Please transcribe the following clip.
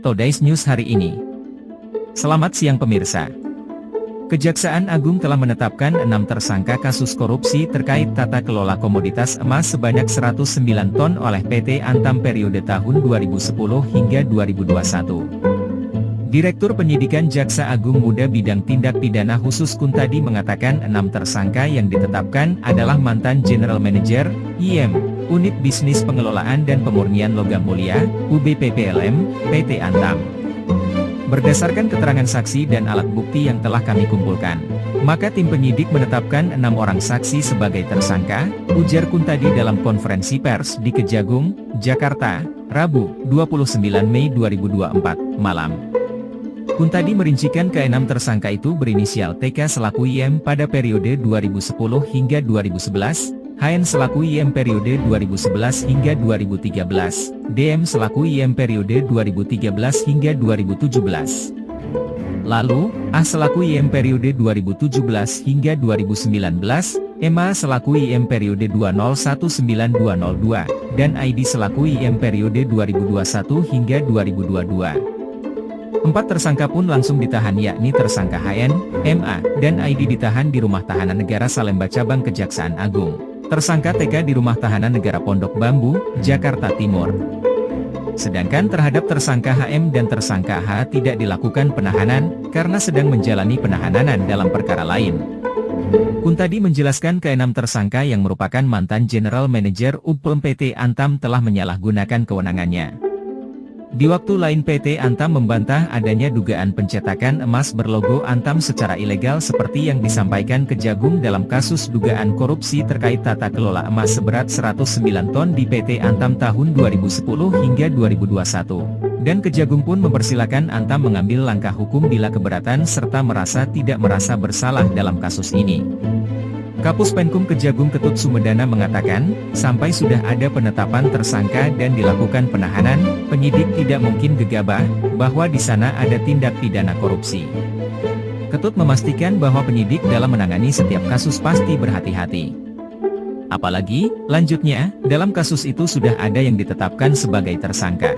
Today's News hari ini. Selamat siang pemirsa. Kejaksaan Agung telah menetapkan 6 tersangka kasus korupsi terkait tata kelola komoditas emas sebanyak 109 ton oleh PT Antam periode tahun 2010 hingga 2021. Direktur Penyidikan Jaksa Agung Muda Bidang Tindak Pidana Khusus Kuntadi mengatakan 6 tersangka yang ditetapkan adalah mantan General Manager, IM, Unit Bisnis Pengelolaan dan Pemurnian Logam Mulia, UBPPLM, PT Antam. Berdasarkan keterangan saksi dan alat bukti yang telah kami kumpulkan, maka tim penyidik menetapkan 6 orang saksi sebagai tersangka, ujar Kuntadi dalam konferensi pers di Kejagung, Jakarta, Rabu, 29 Mei 2024, malam. Kuntadi merincikan ke-6 tersangka itu berinisial TK selaku IM pada periode 2010 hingga 2011, HN selaku IM periode 2011 hingga 2013, DM selaku IM periode 2013 hingga 2017. Lalu, A selaku IM periode 2017 hingga 2019, MA selaku IM periode 2019-2002, dan ID selaku IM periode 2021 hingga 2022. 4 tersangka pun langsung ditahan yakni tersangka HN, MA, dan ID ditahan di Rumah Tahanan Negara Salemba Cabang Kejaksaan Agung. Tersangka TK di Rumah Tahanan Negara Pondok Bambu, Jakarta Timur. Sedangkan terhadap tersangka HM dan tersangka H tidak dilakukan penahanan, karena sedang menjalani penahanan dalam perkara lain. Kuntadi menjelaskan ke-6 tersangka yang merupakan mantan General Manager UPM PT Antam telah menyalahgunakan kewenangannya. Di waktu lain PT Antam membantah adanya dugaan pencetakan emas berlogo Antam secara ilegal seperti yang disampaikan Kejagung dalam kasus dugaan korupsi terkait tata kelola emas seberat 109 ton di PT Antam tahun 2010 hingga 2021. Dan Kejagung pun mempersilakan Antam mengambil langkah hukum bila keberatan serta tidak merasa bersalah dalam kasus ini. Kapus Penkum Kejagung Ketut Sumedana mengatakan, sampai sudah ada penetapan tersangka dan dilakukan penahanan, penyidik tidak mungkin gegabah, bahwa di sana ada tindak pidana korupsi. Ketut memastikan bahwa penyidik dalam menangani setiap kasus pasti berhati-hati. Apalagi, lanjutnya, dalam kasus itu sudah ada yang ditetapkan sebagai tersangka.